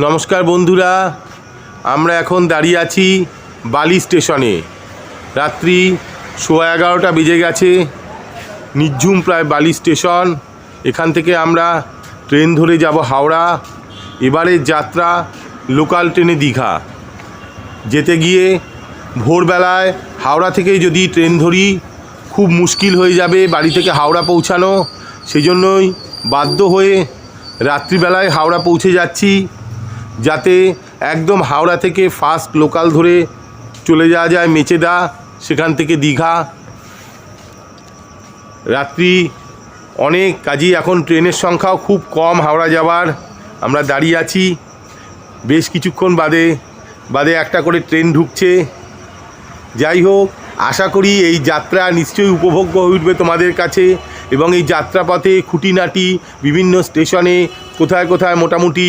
নমস্কার বন্ধুরা, আমরা এখন দাঁড়িয়ে আছি বালি স্টেশনে। রাত্রি 11:15 বেজে গেছে। নিঝুম প্রায় বালি স্টেশন। এখান থেকে আমরা ট্রেন ধরে যাব হাওড়া। এবারের যাত্রা লোকাল ট্রেনে দীঘা। যেতে গিয়ে ভোরবেলায় হাওড়া থেকে যদি ট্রেন ধরি খুব মুশকিল হয়ে যাবে বাড়ি থেকে হাওড়া পৌঁছানো। সেই জন্যই বাধ্য হয়ে রাত্রিবেলায় হাওড়া পৌঁছে যাচ্ছি, যাতে একদম হাওড়া থেকে ফার্স্ট লোকাল ধরে চলে যাওয়া যায় মেচেদা, সেখান থেকে দীঘা। রাত্রি অনেক, কাজেই এখন ট্রেনের সংখ্যাও খুব কম হাওড়া যাওয়ার। আমরা দাঁড়িয়ে আছি, বেশ কিছুক্ষণ বাদে একটা করে ট্রেন ঢুকছে। যাই হোক, আশা করি এই যাত্রা নিশ্চয়ই উপভোগ্য হয়ে উঠবে তোমাদের কাছে। এবং এই যাত্রাপথে খুঁটিনাটি বিভিন্ন স্টেশনে কোথায় কোথায় মোটামুটি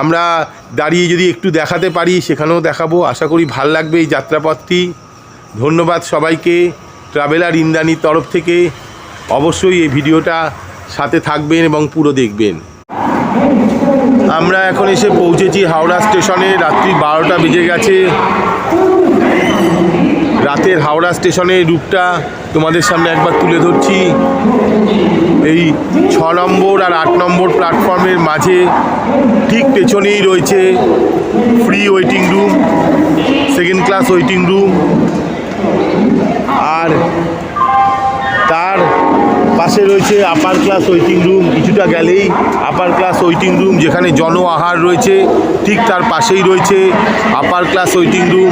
আমরা দাঁড়িয়ে যদি একটু দেখাতে পারি সেখানেও দেখাবো। আশা করি ভাল লাগবে এই যাত্রাপথটি। ধন্যবাদ সবাইকে ট্রাভেলার ইন্দ্রাণীর তরফ থেকে। অবশ্যই এই ভিডিওটা সাথে থাকবেন এবং পুরো দেখবেন। আমরা এখন এসে পৌঁছেছি হাওড়া স্টেশনে। রাত্রি 12টা বেজে গেছে। রাতের হাওড়া স্টেশনের রূপটা তোমাদের সামনে একবার তুলে ধরছি। এই 6 নম্বর আর 8 নম্বর প্ল্যাটফর্মের মাঝে ঠিক পেছনেই রয়েছে free waiting room, second class waiting room. আর তার পাশে রয়েছে আপার ক্লাস ওয়েটিং রুম। কিছুটা গেলেই আপার ক্লাস ওয়েটিং রুম, যেখানে জন আহার রয়েছে। ঠিক তার পাশেই রয়েছে আপার ক্লাস ওয়েটিং রুম।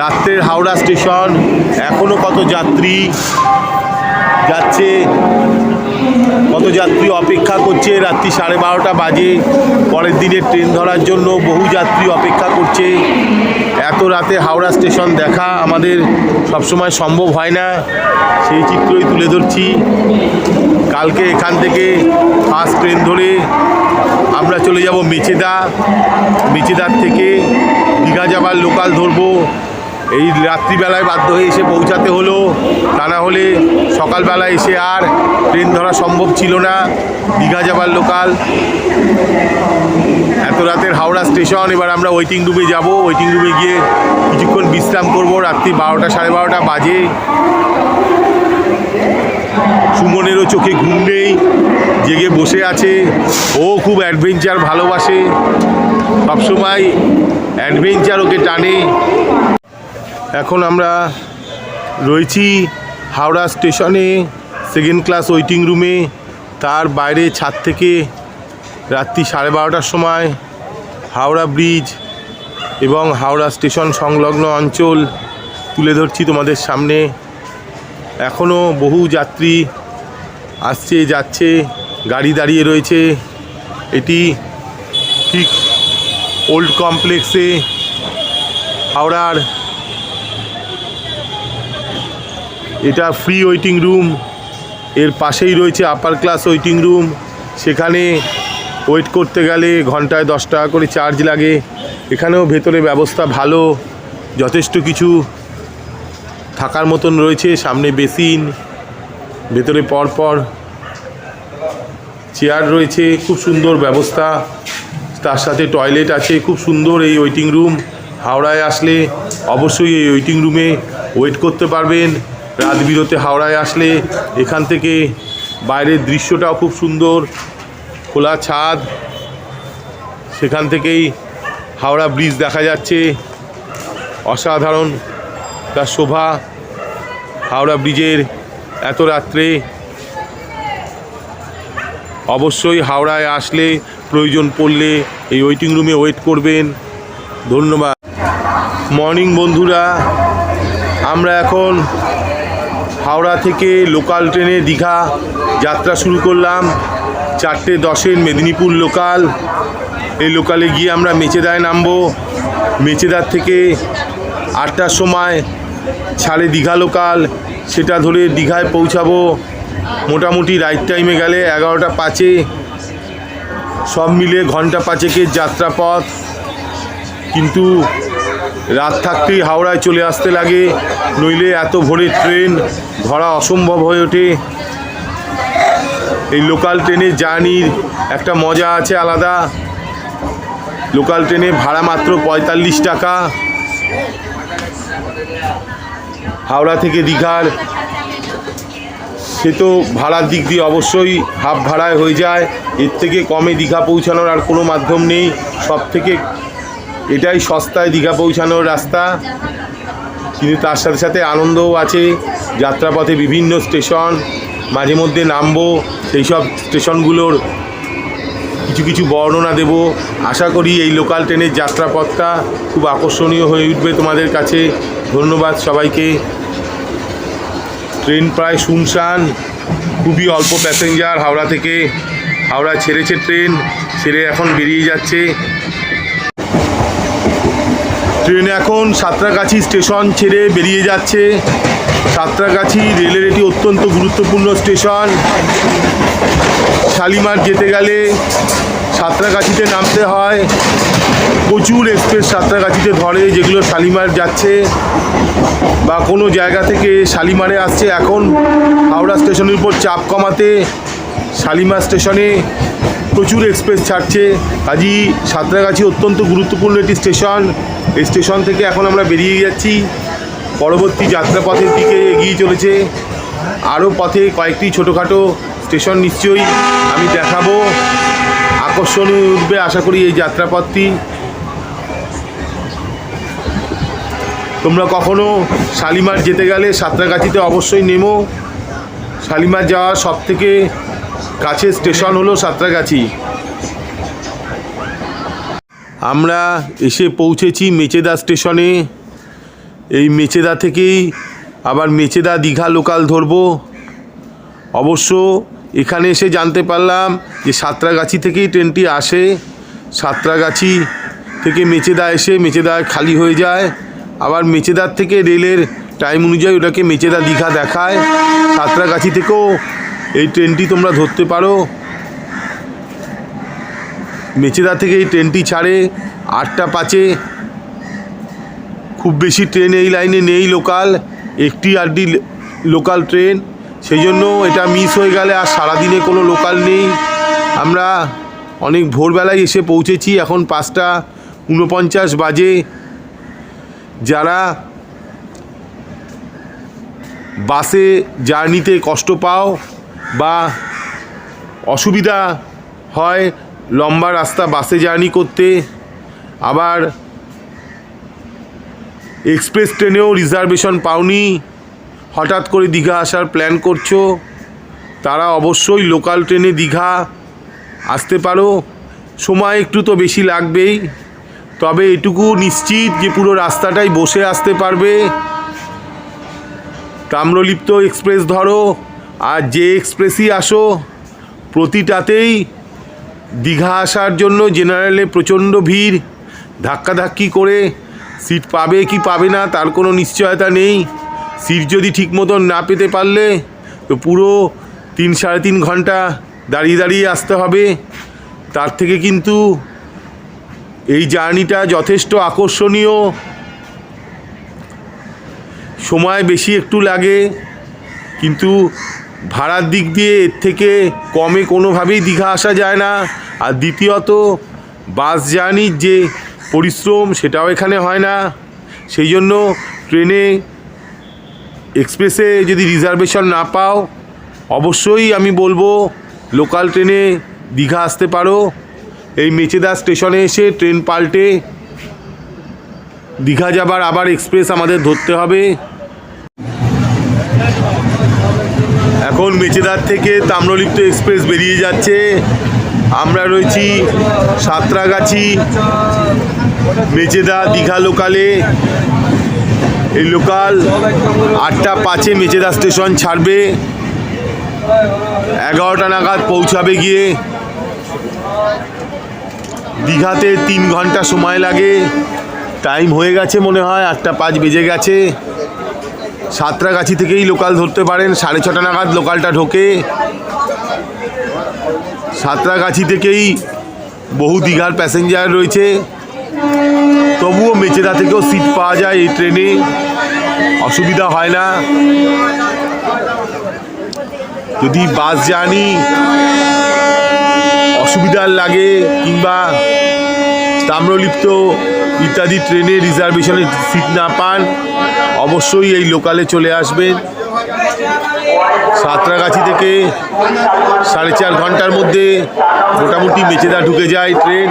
রাত্রের হাওড়া স্টেশন, এখনও কত যাত্রী যাচ্ছে, কত যাত্রী অপেক্ষা করছে। রাত্রি 12:30 বাজে। পরের দিনের ট্রেন ধরার জন্য বহু যাত্রী অপেক্ষা করছে। এত রাতে হাওড়া স্টেশন দেখা আমাদের সবসময় সম্ভব হয় না, সেই চিত্রই তুলে ধরছি। কালকে এখান থেকে ফার্স্ট ট্রেন ধরে আমরা চলে যাব মেচেদা। মেচেদার থেকে দীঘা যাবার লোকাল ধরবো। এই রাত্রিবেলায় বাধ্য হয়ে এসে পৌঁছাতে হলো, তা না হলে সকালবেলা এসে আর ট্রেন ধরা সম্ভব ছিল না। দীঘা যাবার লোকাল, এত রাতের হাওড়া স্টেশন। এবার আমরা ওয়েটিং রুমে যাব। ওয়েটিং রুমে গিয়ে কিছুক্ষণ বিশ্রাম করব। রাত্রি 12টা 12:30 বাজে। সুমনেরও চোখে ঘুম নেই, জেগে বসে আছে। ও খুব অ্যাডভেঞ্চার ভালোবাসে, সবসময় অ্যাডভেঞ্চার ওকে টানে। এখন আমরা রয়েছি হাওড়া স্টেশনে সেকেন্ড ক্লাস ওয়েটিং রুমে। তার বাইরে ছাদ থেকে রাত্রি 12:30টার সময় হাওড়া ব্রিজ এবং হাওড়া স্টেশন সংলগ্ন অঞ্চল তুলে ধরছি তোমাদের সামনে। এখনও বহু যাত্রী আসছে যাচ্ছে, গাড়ি দাঁড়িয়ে রয়েছে। এটি ঠিক ওল্ড কমপ্লেক্সে হাওড়ার। এটা ফ্রি ওয়েটিং রুম। এর পাশেই রয়েছে আপার ক্লাস ওয়েটিং রুম। সেখানে ওয়েট করতে গেলে ঘন্টায় 10 টাকা করে চার্জ লাগে। এখানেও ভেতরে ব্যবস্থা ভালো, যথেষ্ট কিছু থাকার মতন রয়েছে। সামনে বেসিন, ভেতরে পরপর চেয়ার রয়েছে, খুব সুন্দর ব্যবস্থা। তার সাথে টয়লেট আছে। খুব সুন্দর এই ওয়েটিং রুম। হাওড়ায় আসলে অবশ্যই এই ওয়েটিং রুমে ওয়েট করতে পারবেন। রাত বিরতে হাওড়ায় আসলে এখান থেকে বাইরের দৃশ্যটাও খুব সুন্দর, খোলা ছাদ। সেখান থেকেই হাওড়া ব্রিজ দেখা যাচ্ছে, অসাধারণ তার শোভা। হাওড়া ব্রিজের এত রাত্রে অবশ্যই হাওড়ায় আসলে প্রয়োজন পড়লে এই ওয়েটিং রুমে ওয়েট করবেন। ধন্যবাদ। মর্নিং বন্ধুরা, আমরা এখন হাওড়া থেকে লোকাল ট্রেনে দীঘা যাত্রা শুরু করলাম। 4:10 মেদিনীপুর লোকাল। এই লোকালে গিয়ে আমরা মেচেদায় নামবো। মেচেদার থেকে 8টার সময় ছাড়ে দীঘা লোকাল, সেটা ধরে দীঘায় পৌঁছাবো মোটামুটি রাইট টাইমে গেলে 11টা 5। সব মিলে ঘন্টা 5-এর যাত্রাপথ। কিন্তু রাত থাকতেই হাওড়ায় চলে আসতে লাগে, নইলে এত ভোরের ট্রেন ধরা অসম্ভব হয়ে ওঠে। এই লোকাল ট্রেনের জার্নির একটা মজা আছে আলাদা। লোকাল ট্রেনে ভাড়া মাত্র ৪৫ টাকা। হাওড়া থেকে দীঘার সে তো ভাড়ার দিক দিয়ে অবশ্যই হাফ ভাড়ায় হয়ে যায়, এর থেকে কমে দীঘা পৌঁছানোর আর কোনো মাধ্যম নেই। সব থেকে এটাই সস্তায় দীঘা পৌঁছানোর রাস্তা, কিন্তু তার সাথে সাথে আনন্দও আছে। যাত্রাপথে বিভিন্ন স্টেশন, মাঝে মধ্যে নামবো, সেই সব স্টেশনগুলোর কিছু কিছু বর্ণনা দেব। আশা করি এই লোকাল ট্রেনের যাত্রাপথটা খুব আকর্ষণীয় হয়ে উঠবে তোমাদের কাছে। ধন্যবাদ সবাইকে। ট্রেন প্রায় শুনশান, খুবই অল্প প্যাসেঞ্জার। হাওড়া থেকে হাওড়া ছেড়েছে, ট্রেন ছেড়ে এখন বেরিয়ে যাচ্ছে। ট্রেন এখন সাঁতরাগাছি স্টেশন ছেড়ে বেরিয়ে যাচ্ছে। সাঁতরাগাছি রেলের এটি অত্যন্ত গুরুত্বপূর্ণ স্টেশন। শালিমার যেতে গেলে সাঁতরাগাছিতে নামতে হয়। প্রচুর এক্সপ্রেস সাঁতরাগাছিতে ধরে, যেগুলো শালিমার যাচ্ছে বা কোনো জায়গা থেকে শালিমারে আসছে। এখন হাওড়া স্টেশনের উপর চাপ কমাতে শালিমার স্টেশনে প্রচুর এক্সপ্রেস ছাড়ছে। কাজেই সাঁতরাগাছি অত্যন্ত গুরুত্বপূর্ণ একটি স্টেশন। এই স্টেশন থেকে এখন আমরা বেরিয়ে যাচ্ছি, পরবর্তী যাত্রাপথের দিকে এগিয়ে চলেছে। আরও পথে কয়েকটি ছোটোখাটো স্টেশন নিশ্চয়ই আমি দেখাবো। আকর্ষণীয় উঠবে আশা করি এই যাত্রাপথটি। তোমরা কখনো শালিমার যেতে গেলে সাঁতরাগাছিতে অবশ্যই নেমো। শালিমার যাওয়ার সব থেকে কাছের স্টেশন হলো সাঁতরাগাছি। আমরা এসে পৌঁছেছি মেচেদা স্টেশনে। এই মেচেদা থেকেই আবার মেচেদা দীঘা লোকাল ধরবো। অবশ্য এখানে এসে জানতে পারলাম যে সাঁতরাগাছি থেকেই ট্রেনটি আসে। সাঁতরাগাছি থেকে মেচেদা এসে মেচেদায় খালি হয়ে যায়। আবার মেচেদার থেকে রেলের টাইম অনুযায়ী ওটাকে মেচেদা দীঘা দেখায়। সাঁতরাগাছি থেকেও এই ট্রেনটি তোমরা ধরতে পারো। মেচেদা থেকে এই ট্রেনটি ছাড়ে 8টা 5-এ। খুব বেশি ট্রেন এই লাইনে নেই লোকাল, একটি আরডি লোকাল ট্রেন, সেই জন্য এটা মিস হয়ে গেলে আর সারাদিনে কোনো লোকাল নেই। আমরা অনেক ভোরবেলায় এসে পৌঁছেছি, এখন 5টা 49 বাজে। যারা বাসে জার্নিতে কষ্ট পাও বা অসুবিধা হয় লম্বা রাস্তা বাসে জার্নি করতে, আবার এক্সপ্রেস ট্রেনেও রিজার্ভেশন পাওনি, হঠাৎ করে দীঘা আসার প্ল্যান করছো, তারা অবশ্যই লোকাল ট্রেনে দীঘা আসতে পারো। সময় একটু তো বেশি লাগবেই, তবে এটুকু নিশ্চিত যে পুরো রাস্তাটাই বসে আসতে পারবে। তাম্রলিপ্ত এক্সপ্রেস ধরো আর যে এক্সপ্রেসই আসো, প্রতিটাতেই দীঘা আসার জন্য জেনারেলে প্রচণ্ড ভিড়। ধাক্কাধাক্কি করে সিট পাবে কি পাবে না তার কোনো নিশ্চয়তা নেই। সিট যদি ঠিক মতন না পেতে পারলে তো পুরো 3-3.5 ঘন্টা দাঁড়িয়ে দাঁড়িয়ে আসতে হবে। তার থেকে কিন্তু এই জার্নিটা যথেষ্ট আকর্ষণীয়। সময় বেশি একটু লাগে, কিন্তু ভাড়ার দিক দিয়ে এর থেকে কমে কোনোভাবেই দীঘা আসা যায় না। আর দ্বিতীয়ত বাস জার্নির যে পরিশ্রম সেটাও এখানে হয় না। সেই জন্য ট্রেনে এক্সপ্রেসে যদি রিজার্ভেশন না পাও, অবশ্যই আমি বলবো লোকাল ট্রেনে দীঘা আসতে পারো। এই মেচেদা স্টেশনে এসে ট্রেন পাল্টে দীঘা যাবার আবার এক্সপ্রেস আমাদের ধরতে হবে। এখন মেচেদার থেকে তাম্রলিপ্ত এক্সপ্রেস বেরিয়ে যাচ্ছে। আমরা রয়েছি সাঁতরাগাছি মেচেদা দীঘা লোকালে। এই লোকাল 8টা 5-এ মেচেদা স্টেশন ছাড়বে, 11টা নাগাদ পৌঁছাবে গিয়ে। দীঘাতে 3 ঘন্টা সময় লাগে। টাইম হয়ে গেছে মনে হয়, 8টা 5 বেজে গেছে। সাঁতরাগাছি থেকেই লোকাল ধরতে পারেন, 6:30 নাগাদ লোকালটা ঢোকে। সাঁতরাগাছি থেকেই বহু দীঘার প্যাসেঞ্জার রয়েছে, তবুও মেচেদা থেকেও সিট পাওয়া যায় এই ট্রেনে, অসুবিধা হয় না। যদি বাস জার্নি অসুবিধার লাগে কিংবা তাম্রলিপ্ত ইত্যাদি ট্রেনে রিজার্ভেশনের সিট না পান, অবশ্যই এই লোকালে চলে আসবেন। সাঁতরাগাছি থেকে 4.5 ঘন্টার মধ্যে মোটামুটি মেচেদা ঢুকে যায় ট্রেন।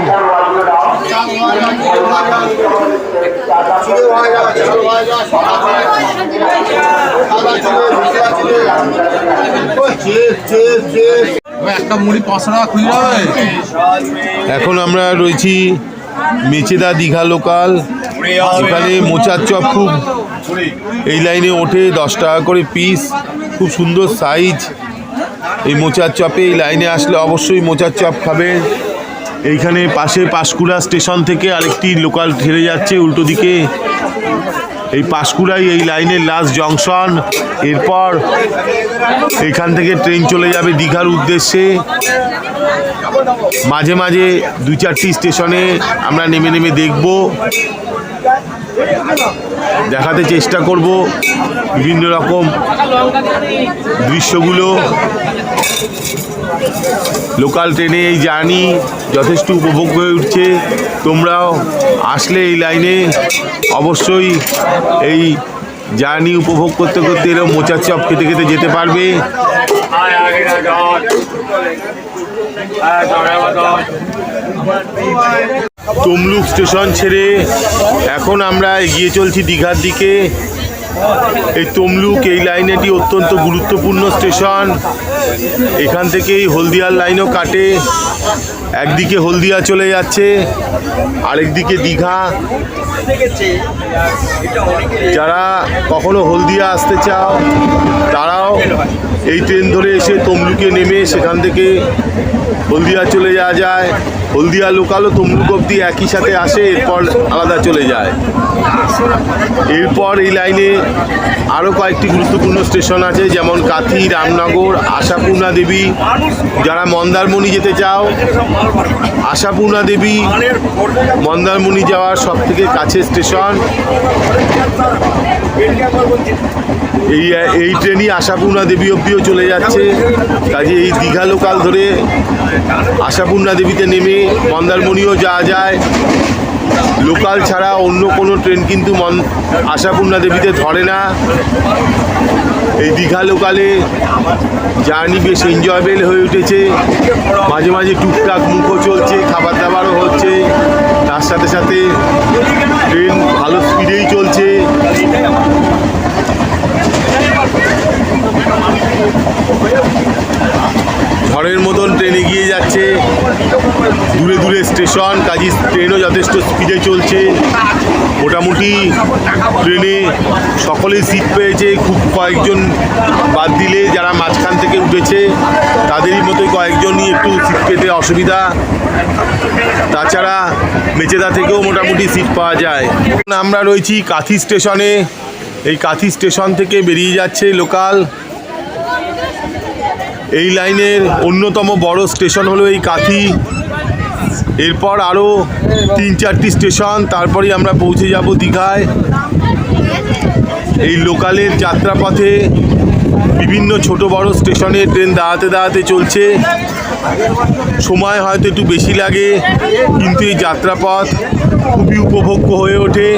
এখন আমরা রয়েছি মেচেদা দীঘা লোকাল। এখানে মোচার চপ খুব এই লাইনে ওঠে, 10 টাকা করে পিস, খুব সুন্দর সাইজ। এই মোচার চপে এই লাইনে আসলে অবশ্যই মোচার চপ খাবেন। এইখানে পাশে পাঁশকুড়া স্টেশন থেকে আরেকটি লোকাল ছেড়ে যাচ্ছে উল্টো দিকে। এই পাঁশকুড়াই এই লাইনের লাস্ট জংশন। এরপর এখান থেকে ট্রেন চলে যাবে দীঘার উদ্দেশ্যে। মাঝে মাঝে 2-4টি স্টেশনে আমরা নেমে নেমে দেখব, দেখাতে চেষ্টা করব বিভিন্ন রকম দৃশ্যগুলো। লোকাল ট্রেনে এই জার্নি যথেষ্ট উপভোগ হয়ে উঠছে। তোমরাও আসলে এই লাইনে অবশ্যই এই জার্নি উপভোগ করতে করতে এরকম মোচার চপ খেতে খেতে যেতে পারবে। তমলুক স্টেশন ছেড়ে এখন আমরা এগিয়ে চলছি দীঘার দিকে। এই তমলুক এই লাইনটি অত্যন্ত গুরুত্বপূর্ণ স্টেশন। এখান থেকেই হলদিয়ার লাইনও কাটে। একদিকে হলদিয়া চলে যাচ্ছে, আরেকদিকে দীঘা। যারা কখনো হলদিয়া আসতে চাও তারাও এই ট্রেন ধরে এসে তমলুকে নেমে সেখান থেকে হলদিয়া চলে যাওয়া যায়। হলদিয়া লোকালও তমলুক অবধি একই সাথে আসে, এরপর আলাদা চলে যায়। এরপর এই লাইনে আরও কয়েকটি গুরুত্বপূর্ণ স্টেশন আছে, যেমন কাথি, রামনগর, আশাপূর্ণা দেবী। যারা মন্দারমণি যেতে চাও, আশাপূর্ণা দেবী মন্দারমণি যাওয়ার সব থেকে কাছে স্টেশন। এই ট্রেনই আশাপূর্ণা দেবী অবধিও চলে যাচ্ছে। কাজে এই দীঘা লোকাল ধরে আশাপূর্ণা দেবীতে নেমে মন্দারমণিও যাওয়া যায়। লোকাল ছাড়া অন্য কোনো ট্রেন কিন্তু আশাপূর্ণা দেবীতে ধরে না। এই দীঘা লোকালে জার্নি বেশ এনজয়েবল হয়ে উঠেছে। মাঝে মাঝে টুকটাক মুখও চলছে, খাবার দাবারও হচ্ছে, তার সাথে সাথে ট্রেন ভালো স্পিডেই চলছে। ঝড়ের মতন ট্রেন এগিয়ে যাচ্ছে, দূরে দূরে স্টেশন, কাজী ট্রেনও যথেষ্ট স্পিডে চলছে। মোটামুটি ট্রেনে সকলেই সিট পেয়েছে, খুব কয়েকজন বাদ দিলে যারা মাঝখান থেকে উঠেছে তাদেরই মতোই কয়েকজনই একটু সিট পেতে অসুবিধা। তাছাড়া মেচেদা থেকেও মোটামুটি সিট পাওয়া যায়। আমরা রয়েছি কাথি স্টেশনে। এই কাথি স্টেশন থেকে বেরিয়ে যাচ্ছে লোকাল। এই লাইনের অন্যতম বড় স্টেশন হলো এই কাথি। এরপর আরও 3-4টি স্টেশন, তারপরেই আমরা পৌঁছে যাব দীঘায়। এই লোকালের যাত্রাপথে বিভিন্ন ছোট বড় স্টেশনে ট্রেন দাঁড়াতে দাঁড়াতে চলছে। সময় হয়তো একটু বেশি লাগে, কিন্তু এই যাত্রাপথ খুবই উপভোগ্য হয়ে ওঠে।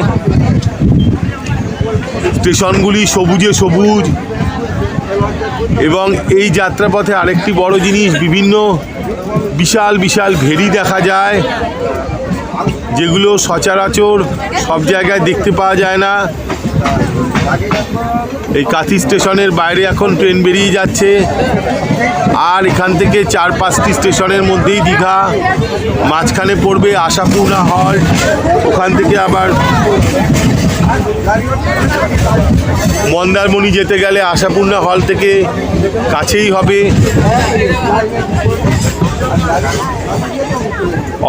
স্টেশনগুলি সবুজে সবুজ, এবং এই যাত্রাপথে আরেকটি বড় জিনিস, বিভিন্ন বিশাল বিশাল ভেরি দেখা যায়, যেগুলো সচরাচর সব জায়গায় দেখতে পাওয়া যায় না। এই কাথি স্টেশনের বাইরে এখন ট্রেন বেরিয়ে যাচ্ছে, আর এখান থেকে 4-5টি স্টেশনের মধ্যেই দীঘা। মাঝখানে পড়বে আশাপূর্ণা হল্ট, ওখান থেকে আবার মন্দারমণি যেতে গেলে আশাপূর্ণা হল থেকে কাছেই হবে।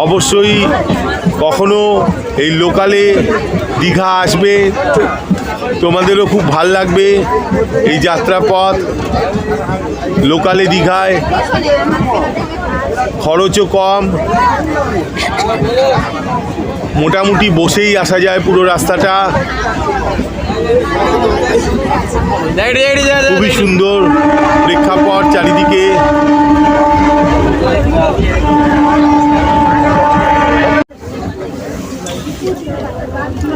অবশ্যই কখনো এই লোকালে দীঘা আসবে, তোমাদেরও খুব ভাল লাগবে। এই যাত্রাপথ লোকালে দীঘায় খরচও কম, মোটামুটি বসেই আসা যায় পুরো রাস্তাটা। খুবই সুন্দর প্রেক্ষাপট চারিদিকে।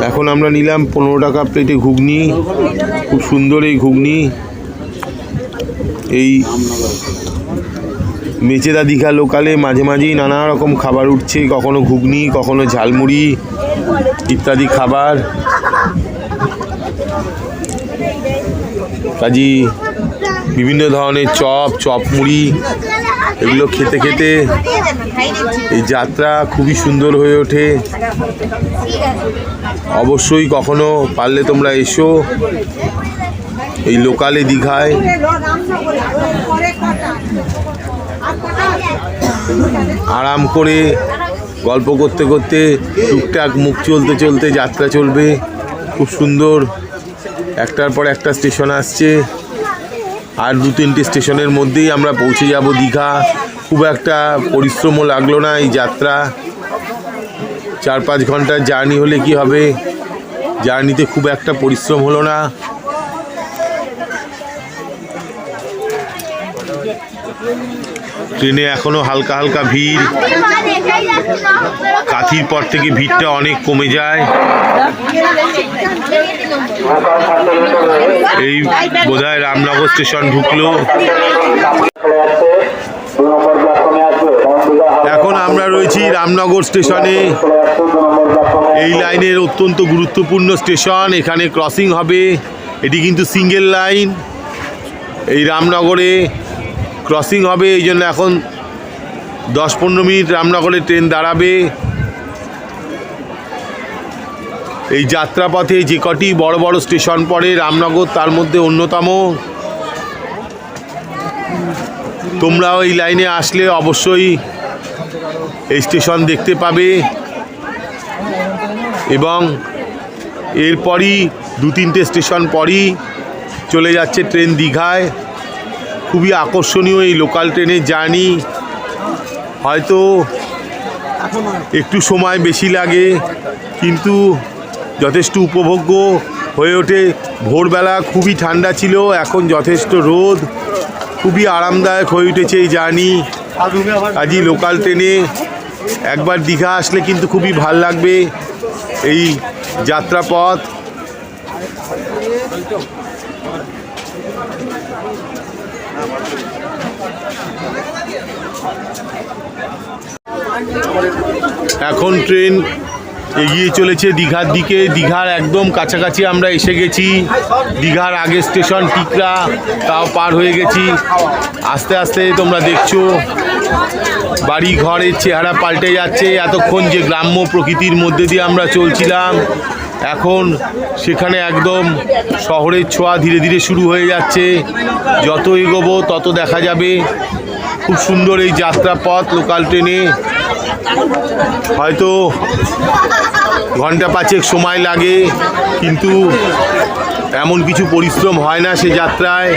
এখন আমরা নিলাম 15 টাকা প্লেটে ঘুগনি। খুব সুন্দর এই ঘুগনি। এই মেচেদা দীঘা লোকালে মাঝে মাঝেই নানা রকম খাবার উঠছে, কখনো ঘুগনি, কখনো ঝালমুড়ি ইত্যাদি খাবার। কাজী বিভিন্ন ধরনের চপ মুড়ি এগুলো খেতে খেতে এই যাত্রা খুবই সুন্দর হয়ে ওঠে। অবশ্যই কখনো পারলে তোমরা এসো এই লোকালে দীঘায়। আরাম করে গল্প করতে করতে টুকটাক মুখ চলতে চলতে যাত্রা চলবে। খুব সুন্দর, একটার পর একটা স্টেশন আসছে, আর 2-3টে স্টেশনের মধ্যেই আমরা পৌঁছে যাব দীঘা। খুব একটা পরিশ্রমও লাগলো না এই যাত্রা। 4-5 ঘন্টার জার্নি হলে কি হবে, জার্নিতে খুব একটা পরিশ্রম হলো না। ট্রেনে এখনো হালকা হালকা ভিড়। কাঁথির পর থেকে ভিড়টা অনেক কমে যায়। এই বোধহয় রামনগর স্টেশন ঢুকলো। এখন আমরা রয়েছি রামনগর স্টেশনে। এই লাইনের অত্যন্ত গুরুত্বপূর্ণ স্টেশন। এখানে ক্রসিং হবে। এটি কিন্তু সিঙ্গেল লাইন। এই রামনগরে ক্রসিং হবে, এই জন্য এখন 10-15 মিনিট রামনগরে ট্রেন দাঁড়াবে। এই যাত্রাপথে যে কটি বড় বড় স্টেশন পড়ে রামনগর তার মধ্যে অন্যতম। তোমরাও এই লাইনে আসলে অবশ্যই এই স্টেশন দেখতে পাবে। এবং এরপরই 2-3টে স্টেশন পরই চলে যাচ্ছে ট্রেন দীঘায়। খুবই আকর্ষণীয় এই লোকাল ট্রেনের জার্নি। হয়তো একটু সময় বেশি লাগে, কিন্তু যথেষ্ট উপভোগ্য হয়ে ওঠে। ভোরবেলা খুবই ঠান্ডা ছিল, এখন যথেষ্ট রোদ। খুবই আরামদায়ক হয়ে উঠেছে এই জার্নি। আজই লোকাল ট্রেনে একবার দীঘা আসলে কিন্তু খুবই ভাল লাগবে এই যাত্রাপথ। এখন ট্রেন এগিয়ে চলেছে দীঘার দিকে। দীঘার একদম কাছাকাছি আমরা এসে গেছি। দীঘার আগের স্টেশন টিকরা, তাও পার হয়ে গেছি। আস্তে আস্তে তোমরা দেখছো বাড়ি ঘরের চেহারা পাল্টে যাচ্ছে। এতক্ষণ যে গ্রাম্য প্রকৃতির মধ্যে দিয়ে আমরা চলছিলাম, এখন সেখানে একদম শহরের ছোঁয়া ধীরে ধীরে শুরু হয়ে যাচ্ছে। যত এগোবো তত দেখা যাবে খুব সুন্দর এই যাত্রাপথ লোকাল ট্রেনে। হয়তো ঘন্টা 5 সময় লাগে, কিন্তু এমন কিছু পরিশ্রম হয় না সে যাত্রায়।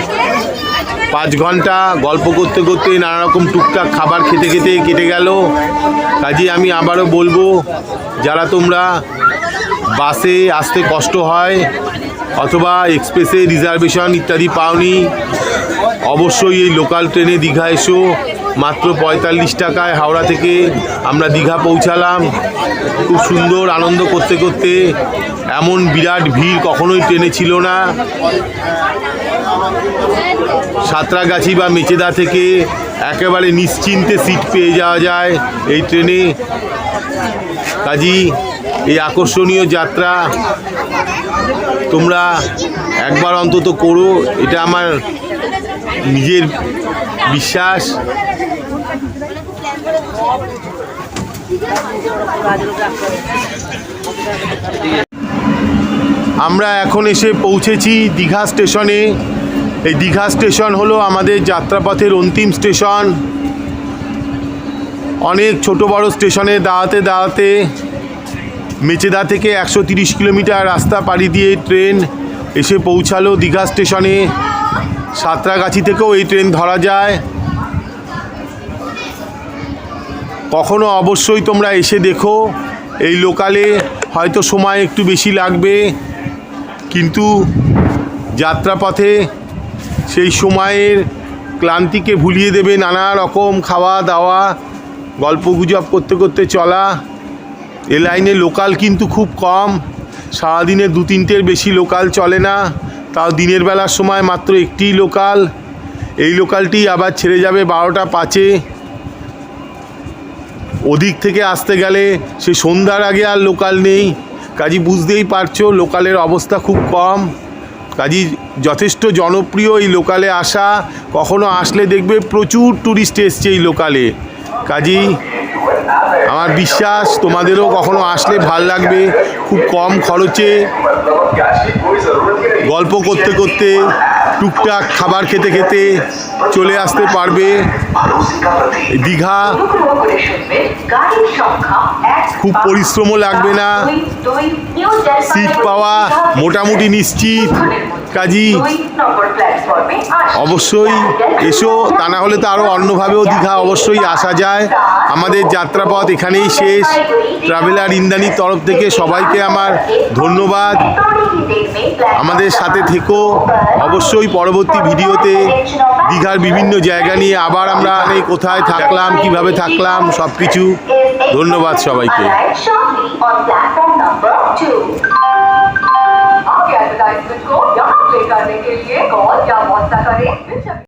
5 ঘন্টা গল্প করতে করতে নানা রকম টুকটাক খাবার খেতে খেতে কেটে গেল। কাজে আমি আবারও বলবো, যারা তোমরা বাসে আসতে কষ্ট হয় অথবা এক্সপ্রেসে রিজার্ভেশন ইত্যাদি পাওনি, অবশ্যই এই লোকাল ট্রেনে দীঘা এসো। মাত্র 45 টাকায় হাওড়া থেকে আমরা দীঘা পৌঁছালাম। খুব সুন্দর আনন্দ করতে করতে। এমন বিরাট ভিড় কখনোই ট্রেনে ছিল না। সাঁতরাগাছি বা মেচেদা থেকে একেবারে নিশ্চিন্তে সিট পেয়ে যাওয়া যায় এই ট্রেনে। কাজী এই আকর্ষণীয় যাত্রা তোমরা একবার অন্তত করো, এটা আমার নিজের বিশ্বাস। আমরা এখন এসে পৌঁছেছি দীঘা স্টেশনে। এই দীঘা স্টেশন হলো আমাদের যাত্রাপথের অন্তিম স্টেশন। অনেক ছোট বড় স্টেশনে দাঁড়াতে দাঁড়াতে মেচেদা থেকে 130 কিলোমিটার রাস্তা পাড়ি দিয়ে ট্রেন এসে পৌঁছালো দীঘা স্টেশনে। সাঁতরাগাছি থেকেও এই ট্রেন ধরা যায়। কখনো অবশ্যই তোমরা এসে দেখো। এই লোকালে হয়তো সময় একটু বেশি লাগবে, কিন্তু যাত্রাপথে সেই সময়ের ক্লান্তিকে ভুলিয়ে দেবে নানা রকম খাওয়া দাওয়া, গল্পগুজব করতে করতে চলা। এ লাইনে লোকাল কিন্তু খুব কম, সারাদিনে 2-3টের বেশি লোকাল চলে না, তাও দিনের বেলার সময় মাত্র একটিই লোকাল। এই লোকালটি আবার ছেড়ে যাবে 12টা 5-এ। ওদিক থেকে আসতে গেলে সে সন্ধ্যার আগে আর লোকাল নেই, কাজী বুঝতেই পারছো লোকালের অবস্থা খুব কম। কাজী যথেষ্ট জনপ্রিয় এই লোকালে আসা, কখনো আসলে দেখবে প্রচুর ট্যুরিস্ট এসছে এই লোকালে। কাজী আমার বিশ্বাস তোমাদেরও কখনো আসলে ভাল লাগবে, খুব কম খরচে গল্প করতে করতে টুকটাক খাবার খেতে খেতে চলে আসতে পারবে দীঘা। খুব পরিশ্রমও লাগবে না, সিট পাওয়া মোটামুটি নিশ্চিত। কাজী অবশ্যই এসো, তা না হলে তো আরও অন্যভাবেও দীঘা অবশ্যই আসা যায়। আমাদের যাত্রাপথ এখানেই শেষ। ট্রাভেলার ইন্দ্রাণীর তরফ থেকে সবাইকে আমার ধন্যবাদ। আমাদের সাথে থেকো অবশ্যই। পরবর্তী ভিডিওতে দীঘার বিভিন্ন জায়গা নিয়ে আবার আমরা কোথায় থাকলাম, কিভাবে থাকলাম, সব কিছু। ধন্যবাদ সবাইকে।